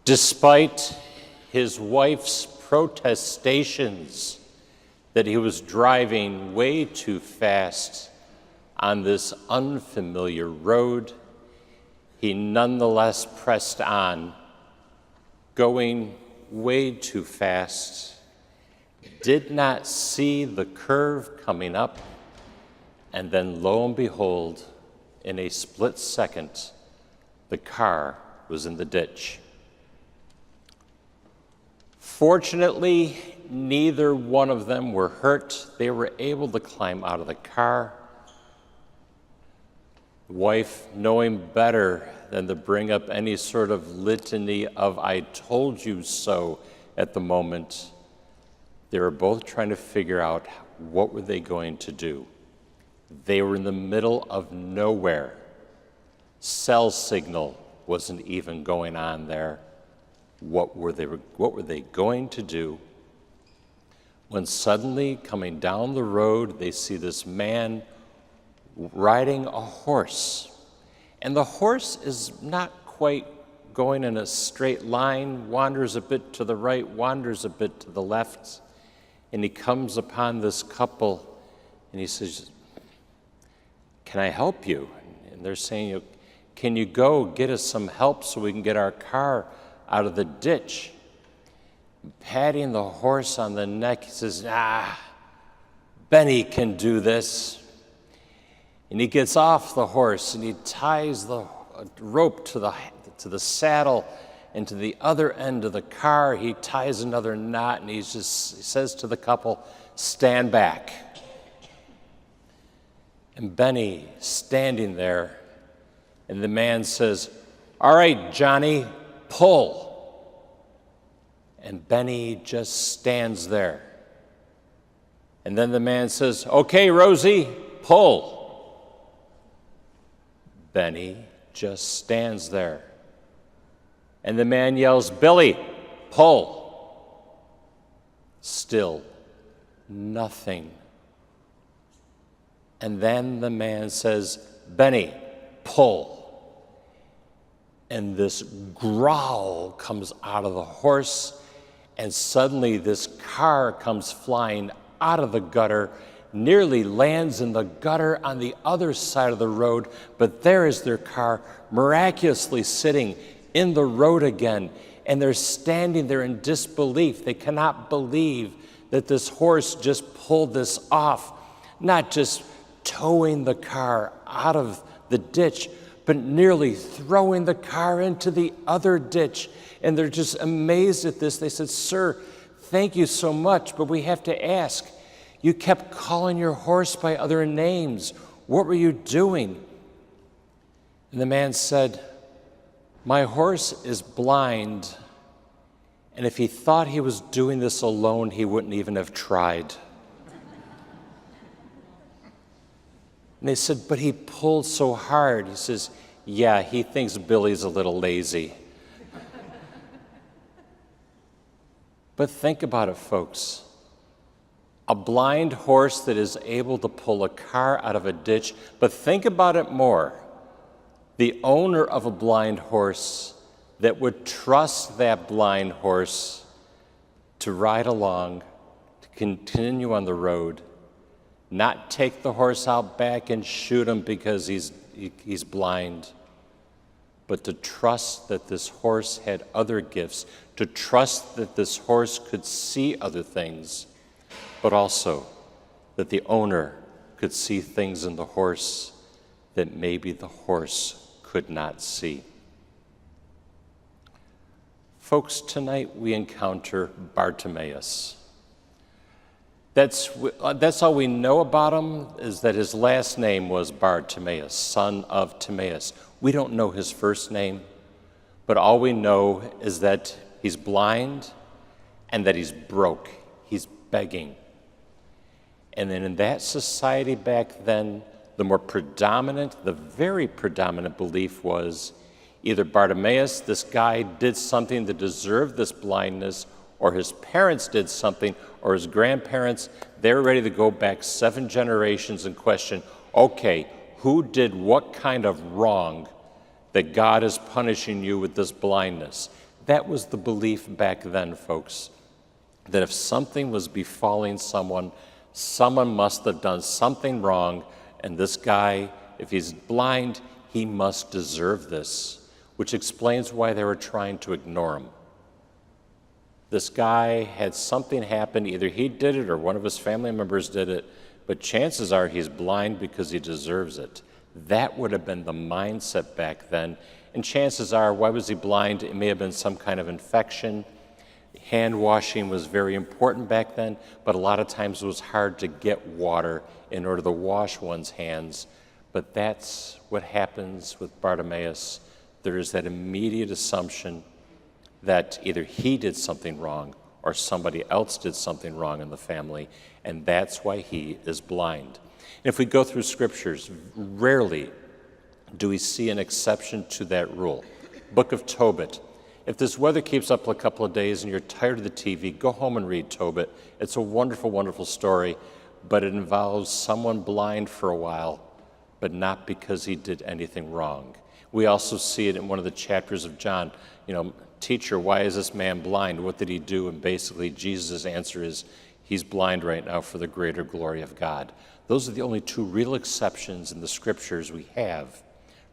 Despite his wife's protestations that he was driving way too fast on this unfamiliar road, he nonetheless pressed on, going way too fast, did not see the curve coming up, and then lo and behold, in a split second, the car was in the ditch. Fortunately, neither one of them were hurt. They were able to climb out of the car. The wife, knowing better than to bring up any sort of litany of "I told you so" at the moment, they were both trying to figure out what were they going to do. They were in the middle of nowhere. Cell signal wasn't even going on there. What were they going to do? When suddenly, coming down the road, they see this man riding a horse. And the horse is not quite going in a straight line, wanders a bit to the right, wanders a bit to the left. And he comes upon this couple and he says, "Can I help you?" And they're saying, "Can you go get us some help so we can get our car out of the ditch?" Patting the horse on the neck, he says, "Benny can do this." And he gets off the horse and he ties the rope to the saddle, and to the other end of the car he ties another knot, and he says to the couple, "Stand back." And Benny standing there, and the man says, "All right, Johnny, pull." And Benny just stands there. And then the man says, "Okay, Rosie, pull." Benny just stands there. And the man yells, "Billy, pull." Still nothing. And then the man says, "Benny, pull." And this growl comes out of the horse, and suddenly this car comes flying out of the gutter, nearly lands in the gutter on the other side of the road, but there is their car miraculously sitting in the road again, and they're standing there in disbelief. They cannot believe that this horse just pulled this off, not just towing the car out of the ditch, but nearly throwing the car into the other ditch. And they're just amazed at this. They said, "Sir, thank you so much, but we have to ask, you kept calling your horse by other names. What were you doing?" And the man said, "My horse is blind, and if he thought he was doing this alone, he wouldn't even have tried." And they said, "But he pulled so hard." He says, "Yeah, he thinks Billy's a little lazy." But think about it, folks. A blind horse that is able to pull a car out of a ditch, but think about it more. The owner of a blind horse that would trust that blind horse to ride along, to continue on the road, not take the horse out back and shoot him because he's blind, but to trust that this horse had other gifts, to trust that this horse could see other things, but also that the owner could see things in the horse that maybe the horse could not see. Folks, tonight we encounter Bartimaeus. That's all we know about him, is that his last name was Bartimaeus, son of Timaeus. We don't know his first name, but all we know is that he's blind and that he's broke. He's begging. And then in that society back then, the very predominant belief was either Bartimaeus, this guy, did something that deserved this blindness, or his parents did something, or his grandparents. They're ready to go back 7 generations and question, okay, who did what kind of wrong that God is punishing you with this blindness? That was the belief back then, folks, that if something was befalling someone, someone must have done something wrong, and this guy, if he's blind, he must deserve this, which explains why they were trying to ignore him. This guy had something happen, either he did it or one of his family members did it, but chances are he's blind because he deserves it. That would have been the mindset back then. And chances are, why was he blind? It may have been some kind of infection. Hand washing was very important back then, but a lot of times it was hard to get water in order to wash one's hands. But that's what happens with Bartimaeus. There is that immediate assumption that either he did something wrong or somebody else did something wrong in the family, and that's why he is blind. And if we go through scriptures, rarely do we see an exception to that rule. Book of Tobit. If this weather keeps up a couple of days and you're tired of the TV, go home and read Tobit. It's a wonderful, wonderful story, but it involves someone blind for a while, but not because he did anything wrong. We also see it in one of the chapters of John. Teacher, why is this man blind? What did he do? And basically, Jesus' answer is, he's blind right now for the greater glory of God. Those are the only two real exceptions in the scriptures we have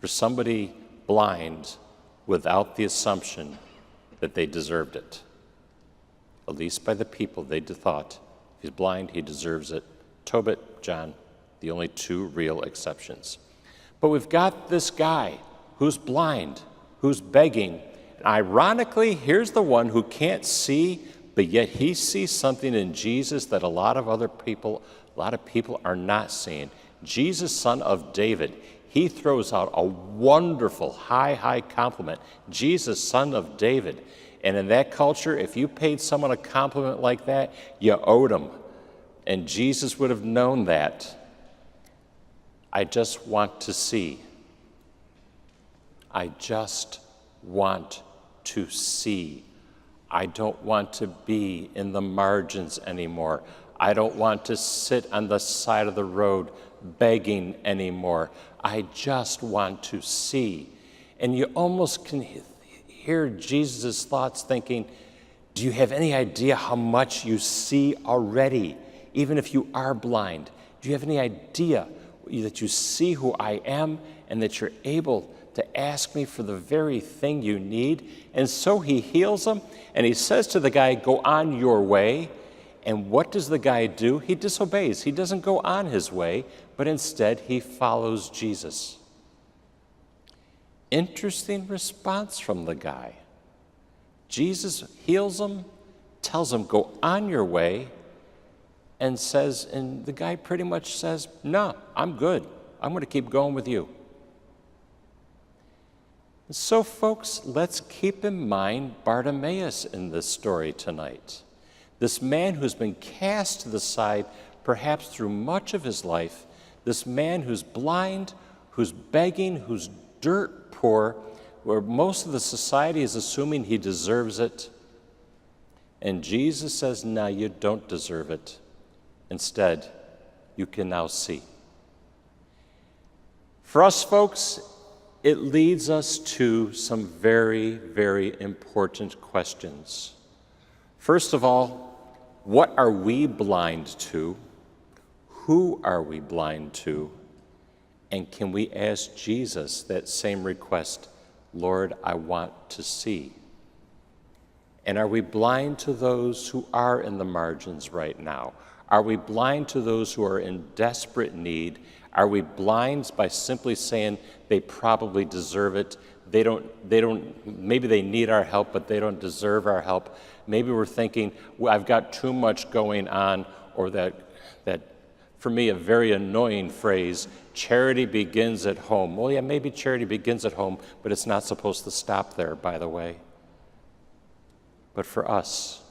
for somebody blind without the assumption that they deserved it. At least by the people, they thought, if he's blind, he deserves it. Tobit, John, the only two real exceptions. But we've got this guy who's blind, who's begging. Ironically, here's the one who can't see, but yet he sees something in Jesus that a lot of people are not seeing. Jesus, son of David. He throws out a wonderful, high compliment. Jesus, son of David. And in that culture, if you paid someone a compliment like that, you owed them. And Jesus would have known that. I just want to see. I just want to see. I don't want to be in the margins anymore. I don't want to sit on the side of the road begging anymore. I just want to see. And you almost can hear Jesus' thoughts thinking, do you have any idea how much you see already, even if you are blind? Do you have any idea that you see who I am and that you're able to ask me for the very thing you need? And so he heals him, and he says to the guy, go on your way. And what does the guy do? He disobeys. He doesn't go on his way, but instead he follows Jesus. Interesting response from the guy. Jesus heals him, tells him, go on your way, and the guy pretty much says, no, I'm good. I'm going to keep going with you. So, folks, let's keep in mind Bartimaeus in this story tonight. This man who's been cast to the side, perhaps through much of his life, this man who's blind, who's begging, who's dirt poor, where most of the society is assuming he deserves it. And Jesus says, no, you don't deserve it. Instead, you can now see. For us, folks, it leads us to some very, very important questions. First of all, what are we blind to? Who are we blind to? And can we ask Jesus that same request, Lord, I want to see? And are we blind to those who are in the margins right now? Are we blind to those who are in desperate need? Are we blind by simply saying they probably deserve it? Maybe they need our help, but they don't deserve our help. Maybe we're thinking, well, I've got too much going on, or that for me, a very annoying phrase, charity begins at home. Well, yeah, maybe charity begins at home, but it's not supposed to stop there, by the way. But for us,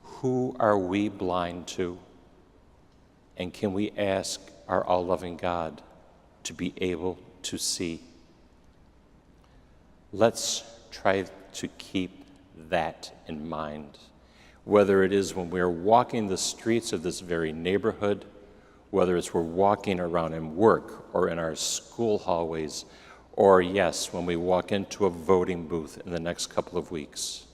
who are we blind to? And can we ask our all-loving God to be able to see? Let's try to keep that in mind, whether it is when we're walking the streets of this very neighborhood, whether it's we're walking around in work or in our school hallways, or yes, when we walk into a voting booth in the next couple of weeks.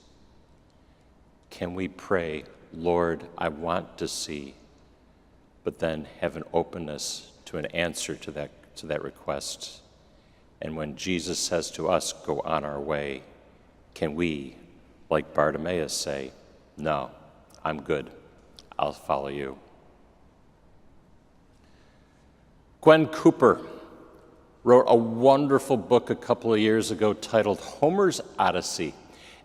Can we pray, Lord, I want to see, but then have an openness to an answer to that request? And when Jesus says to us, go on our way, can we, like Bartimaeus, say, no, I'm good, I'll follow you? Gwen Cooper wrote a wonderful book a couple of years ago titled Homer's Odyssey,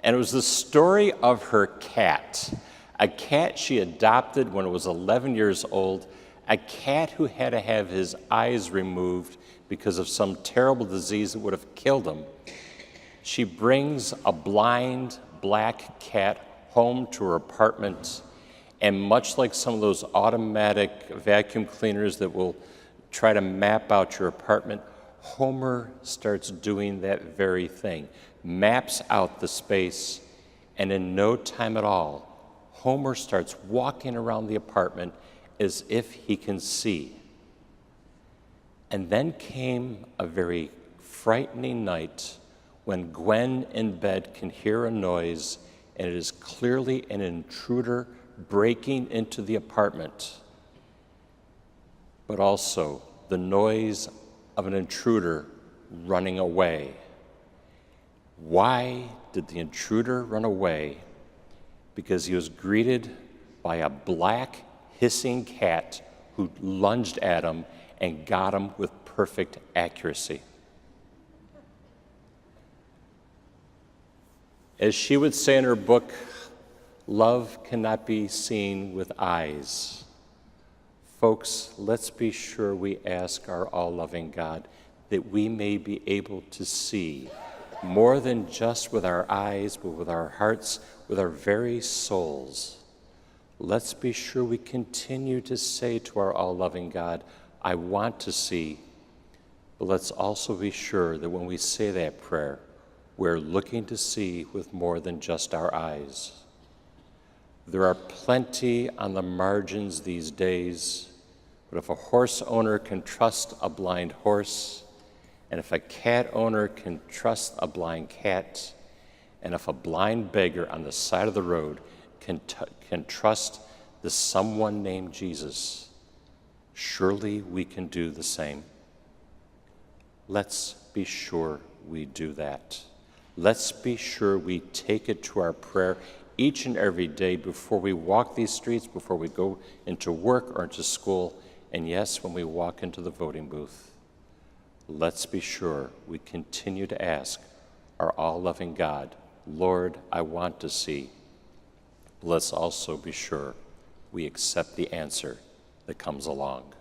and it was the story of her cat, a cat she adopted when it was 11 years old, a cat who had to have his eyes removed because of some terrible disease that would have killed him. She brings a blind black cat home to her apartment, and much like some of those automatic vacuum cleaners that will try to map out your apartment, Homer starts doing that very thing, maps out the space, and in no time at all, Homer starts walking around the apartment as if he can see. And then came a very frightening night when Gwen in bed can hear a noise, and it is clearly an intruder breaking into the apartment, but also the noise of an intruder running away. Why did the intruder run away? Because he was greeted by a black, hissing cat who lunged at him and got him with perfect accuracy. As she would say in her book, love cannot be seen with eyes. Folks, let's be sure we ask our all-loving God that we may be able to see more than just with our eyes, but with our hearts, with our very souls. Let's be sure we continue to say to our all-loving God, I want to see, but let's also be sure that when we say that prayer, we're looking to see with more than just our eyes. There are plenty on the margins these days, but if a horse owner can trust a blind horse, and if a cat owner can trust a blind cat, and if a blind beggar on the side of the road can trust the someone named Jesus, surely we can do the same. Let's be sure we do that. Let's be sure we take it to our prayer each and every day before we walk these streets, before we go into work or into school, and yes, when we walk into the voting booth. Let's be sure we continue to ask our all-loving God, Lord, I want to see. Let's also be sure we accept the answer that comes along.